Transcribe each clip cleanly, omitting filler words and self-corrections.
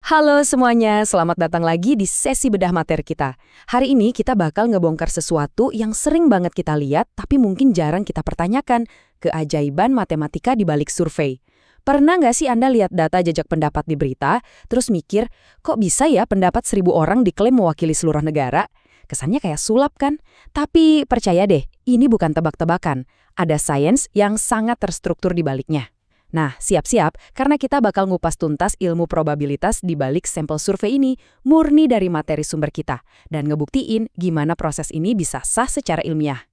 Halo semuanya, selamat datang lagi di sesi bedah materi kita. Hari ini kita bakal ngebongkar sesuatu yang sering banget kita lihat tapi mungkin jarang kita pertanyakan, keajaiban matematika di balik survei. Pernah nggak sih Anda lihat data jajak pendapat di berita, terus mikir, kok bisa ya pendapat 1.000 orang diklaim mewakili seluruh negara? Kesannya kayak sulap kan? Tapi percaya deh, ini bukan tebak-tebakan. Ada sains yang sangat terstruktur di baliknya. Nah, siap-siap, karena kita bakal ngupas tuntas ilmu probabilitas di balik sampel survei ini, murni dari materi sumber kita, dan ngebuktiin gimana proses ini bisa sah secara ilmiah.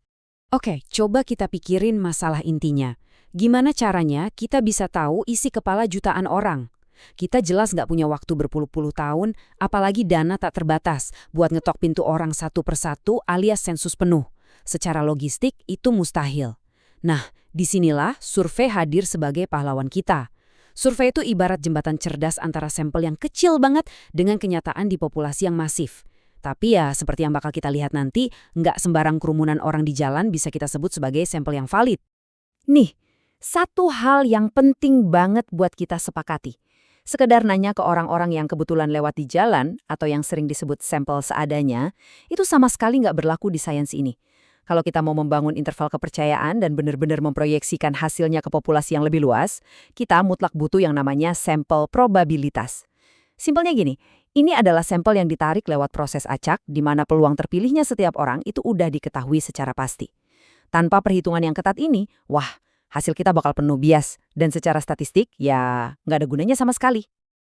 Oke, coba kita pikirin masalah intinya. Gimana caranya kita bisa tahu isi kepala jutaan orang? Kita jelas nggak punya waktu berpuluh-puluh tahun, apalagi dana tak terbatas, buat ngetok pintu orang satu persatu alias sensus penuh. Secara logistik, itu mustahil. Nah, disinilah survei hadir sebagai pahlawan kita. Survei itu ibarat jembatan cerdas antara sampel yang kecil banget dengan kenyataan di populasi yang masif. Tapi ya, seperti yang bakal kita lihat nanti, nggak sembarang kerumunan orang di jalan bisa kita sebut sebagai sampel yang valid. Nih, satu hal yang penting banget buat kita sepakati. Sekedar nanya ke orang-orang yang kebetulan lewat di jalan, atau yang sering disebut sampel seadanya, itu sama sekali nggak berlaku di sains ini. Kalau kita mau membangun interval kepercayaan dan benar-benar memproyeksikan hasilnya ke populasi yang lebih luas, kita mutlak butuh yang namanya sampel probabilitas. Simpelnya gini, ini adalah sampel yang ditarik lewat proses acak, di mana peluang terpilihnya setiap orang itu udah diketahui secara pasti. Tanpa perhitungan yang ketat ini, wah, hasil kita bakal penuh bias, dan secara statistik, ya nggak ada gunanya sama sekali.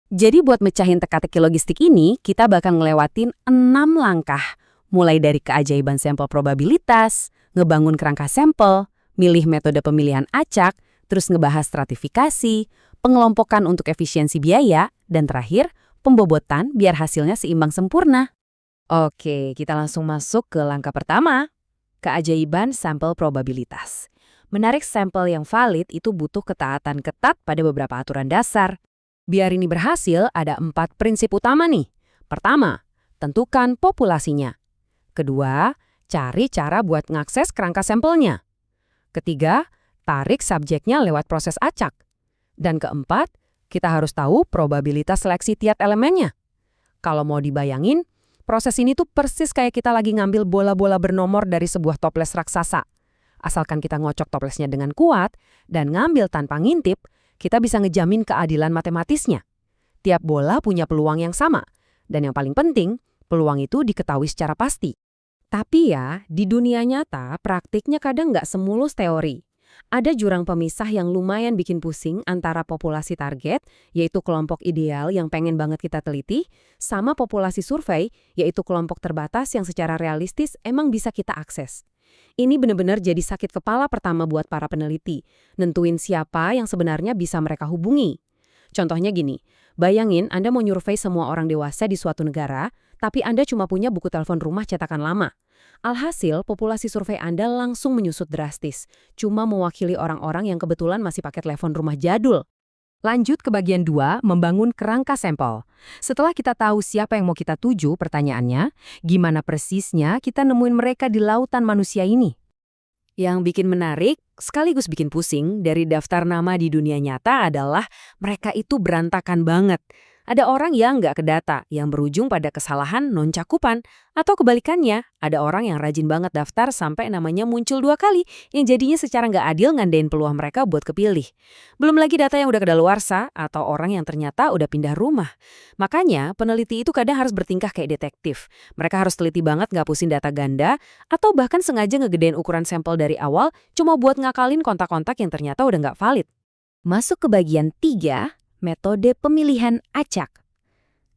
Jadi buat mecahin teka-teki logistik ini, kita bakal ngelewatin 6 langkah. Mulai dari keajaiban sampel probabilitas, ngebangun kerangka sampel, milih metode pemilihan acak, terus ngebahas stratifikasi, pengelompokan untuk efisiensi biaya, dan terakhir, pembobotan biar hasilnya seimbang sempurna. Oke, kita langsung masuk ke langkah pertama, keajaiban sampel probabilitas. Menarik sampel yang valid itu butuh ketaatan ketat pada beberapa aturan dasar. Biar ini berhasil, ada 4 prinsip utama nih. Pertama, tentukan populasinya. Kedua, cari cara buat ngakses kerangka sampelnya. Ketiga, tarik subjeknya lewat proses acak. Dan keempat, kita harus tahu probabilitas seleksi tiap elemennya. Kalau mau dibayangin, proses ini tuh persis kayak kita lagi ngambil bola-bola bernomor dari sebuah toples raksasa. Asalkan kita ngocok toplesnya dengan kuat dan ngambil tanpa ngintip, kita bisa ngejamin keadilan matematisnya. Tiap bola punya peluang yang sama. Dan yang paling penting, peluang itu diketahui secara pasti. Tapi ya, di dunia nyata, praktiknya kadang nggak semulus teori. Ada jurang pemisah yang lumayan bikin pusing antara populasi target, yaitu kelompok ideal yang pengen banget kita teliti, sama populasi survei, yaitu kelompok terbatas yang secara realistis emang bisa kita akses. Ini benar-benar jadi sakit kepala pertama buat para peneliti, nentuin siapa yang sebenarnya bisa mereka hubungi. Contohnya gini, bayangin Anda mau nyurvei semua orang dewasa di suatu negara, tapi Anda cuma punya buku telepon rumah cetakan lama. Alhasil, populasi survei Anda langsung menyusut drastis, cuma mewakili orang-orang yang kebetulan masih pakai telepon rumah jadul. Lanjut ke bagian 2, membangun kerangka sampel. Setelah kita tahu siapa yang mau kita tuju, pertanyaannya, gimana persisnya kita nemuin mereka di lautan manusia ini? Yang bikin menarik, sekaligus bikin pusing dari daftar nama di dunia nyata adalah mereka itu berantakan banget. Ada orang yang nggak kedata, yang berujung pada kesalahan non-cakupan. Atau kebalikannya, ada orang yang rajin banget daftar sampai namanya muncul 2 kali, yang jadinya secara nggak adil ngandain peluang mereka buat kepilih. Belum lagi data yang udah kadaluarsa, atau orang yang ternyata udah pindah rumah. Makanya, peneliti itu kadang harus bertingkah kayak detektif. Mereka harus teliti banget nggak pusing data ganda, atau bahkan sengaja ngegedein ukuran sampel dari awal, cuma buat ngakalin kontak-kontak yang ternyata udah nggak valid. Masuk ke bagian 3, metode pemilihan acak.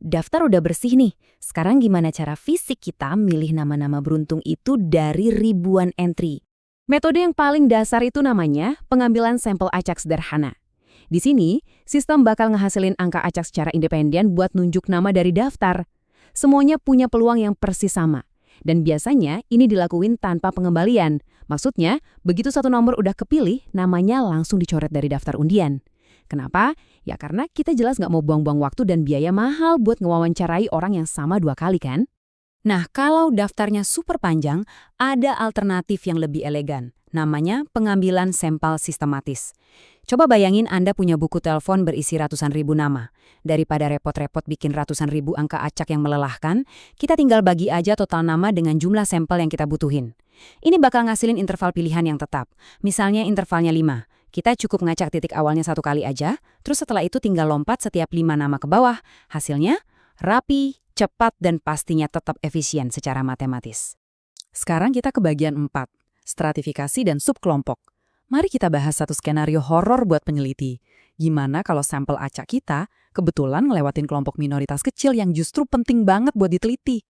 Daftar udah bersih nih. Sekarang gimana cara fisik kita milih nama-nama beruntung itu dari ribuan entry? Metode yang paling dasar itu namanya pengambilan sampel acak sederhana. Di sini, sistem bakal ngehasilin angka acak secara independen buat nunjuk nama dari daftar. Semuanya punya peluang yang persis sama. Dan biasanya ini dilakuin tanpa pengembalian. Maksudnya, begitu satu nomor udah kepilih, namanya langsung dicoret dari daftar undian. Kenapa? Ya karena kita jelas nggak mau buang-buang waktu dan biaya mahal buat ngewawancarai orang yang sama 2 kali kan? Nah, kalau daftarnya super panjang, ada alternatif yang lebih elegan. Namanya pengambilan sampel sistematis. Coba bayangin Anda punya buku telepon berisi ratusan ribu nama. Daripada repot-repot bikin ratusan ribu angka acak yang melelahkan, kita tinggal bagi aja total nama dengan jumlah sampel yang kita butuhin. Ini bakal ngasilin interval pilihan yang tetap. Misalnya intervalnya 5. Kita cukup ngacak titik awalnya 1 kali aja, terus setelah itu tinggal lompat setiap 5 nama ke bawah. Hasilnya, rapi, cepat, dan pastinya tetap efisien secara matematis. Sekarang kita ke bagian 4, stratifikasi dan subkelompok. Mari kita bahas satu skenario horor buat peneliti. Gimana kalau sampel acak kita kebetulan ngelewatin kelompok minoritas kecil yang justru penting banget buat diteliti?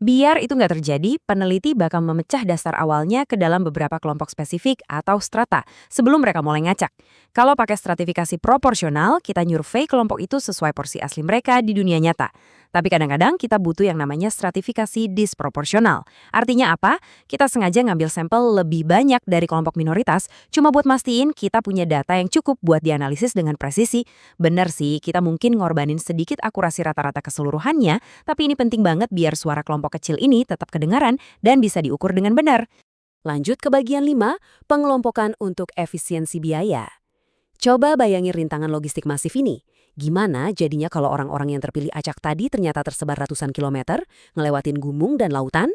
Biar itu nggak terjadi, peneliti bakal memecah dasar awalnya ke dalam beberapa kelompok spesifik atau strata sebelum mereka mulai ngacak. Kalau pakai stratifikasi proporsional, kita nyurvei kelompok itu sesuai porsi asli mereka di dunia nyata. Tapi kadang-kadang kita butuh yang namanya stratifikasi disproporsional. Artinya apa? Kita sengaja ngambil sampel lebih banyak dari kelompok minoritas, cuma buat mastiin kita punya data yang cukup buat dianalisis dengan presisi. Bener sih, kita mungkin ngorbanin sedikit akurasi rata-rata keseluruhannya, tapi ini penting banget biar suara kelompok kecil ini tetap kedengaran dan bisa diukur dengan benar. Lanjut ke bagian 5, pengelompokan untuk efisiensi biaya. Coba bayangin rintangan logistik masif ini. Gimana jadinya kalau orang-orang yang terpilih acak tadi ternyata tersebar ratusan kilometer, ngelewatin gunung dan lautan?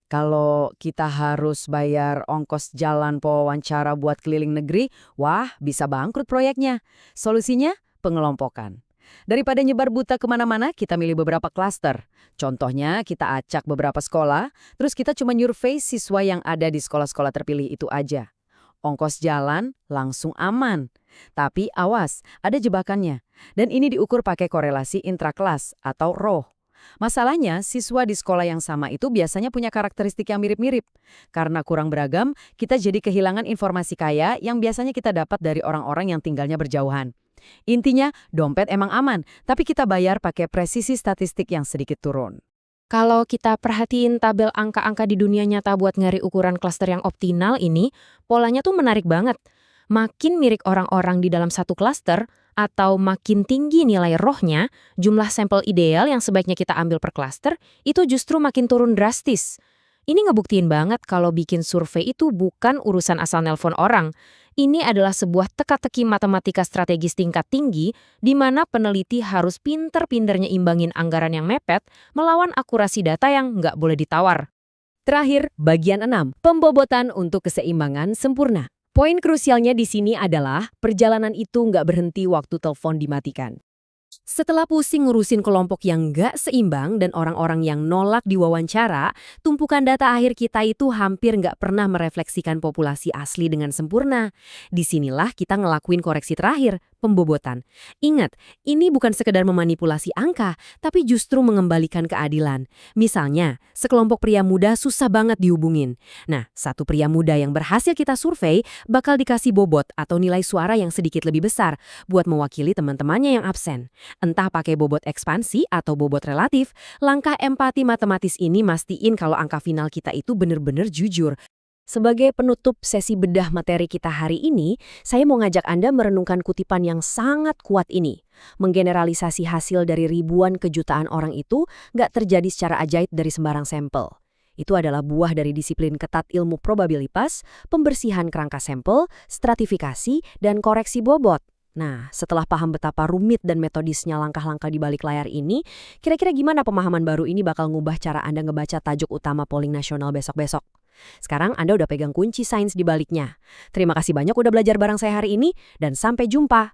Kalau kita harus bayar ongkos jalan pewawancara buat keliling negeri, wah bisa bangkrut proyeknya. Solusinya pengelompokan. Daripada nyebar buta kemana-mana, kita milih beberapa klaster. Contohnya, kita acak beberapa sekolah, terus kita cuma nyurvei siswa yang ada di sekolah-sekolah terpilih itu aja. Ongkos jalan langsung aman. Tapi awas, ada jebakannya. Dan ini diukur pakai korelasi intrakelas atau ROH. Masalahnya, siswa di sekolah yang sama itu biasanya punya karakteristik yang mirip-mirip. Karena kurang beragam, kita jadi kehilangan informasi kaya yang biasanya kita dapat dari orang-orang yang tinggalnya berjauhan. Intinya, dompet emang aman, tapi kita bayar pakai presisi statistik yang sedikit turun. Kalau kita perhatiin tabel angka-angka di dunia nyata buat nyari ukuran klaster yang optimal ini, polanya tuh menarik banget. Makin mirip orang-orang di dalam satu klaster, atau makin tinggi nilai rohnya, jumlah sampel ideal yang sebaiknya kita ambil per klaster, itu justru makin turun drastis. Ini ngebuktiin banget kalau bikin survei itu bukan urusan asal nelpon orang. Ini adalah sebuah teka-teki matematika strategis tingkat tinggi di mana peneliti harus pinter-pinternya imbangin anggaran yang mepet melawan akurasi data yang nggak boleh ditawar. Terakhir, bagian 6, pembobotan untuk keseimbangan sempurna. Poin krusialnya di sini adalah perjalanan itu nggak berhenti waktu telepon dimatikan. Setelah pusing ngurusin kelompok yang nggak seimbang dan orang-orang yang nolak diwawancara, tumpukan data akhir kita itu hampir nggak pernah merefleksikan populasi asli dengan sempurna. Disinilah kita ngelakuin koreksi terakhir, pembobotan. Ingat, ini bukan sekedar memanipulasi angka, tapi justru mengembalikan keadilan. Misalnya, sekelompok pria muda susah banget dihubungin. Nah, satu pria muda yang berhasil kita survei bakal dikasih bobot atau nilai suara yang sedikit lebih besar buat mewakili teman-temannya yang absen. Entah pakai bobot ekspansi atau bobot relatif, langkah empati matematis ini mastiin kalau angka final kita itu benar-benar jujur. Sebagai penutup sesi bedah materi kita hari ini, saya mau ngajak Anda merenungkan kutipan yang sangat kuat ini. Menggeneralisasi hasil dari ribuan kejutaan orang itu nggak terjadi secara ajaib dari sembarang sampel. Itu adalah buah dari disiplin ketat ilmu probabilitas, pembersihan kerangka sampel, stratifikasi, dan koreksi bobot. Nah, setelah paham betapa rumit dan metodisnya langkah-langkah di balik layar ini, kira-kira gimana pemahaman baru ini bakal ngubah cara Anda ngebaca tajuk utama polling nasional besok-besok? Sekarang Anda udah pegang kunci sains di baliknya. Terima kasih banyak udah belajar bareng saya hari ini, dan sampai jumpa.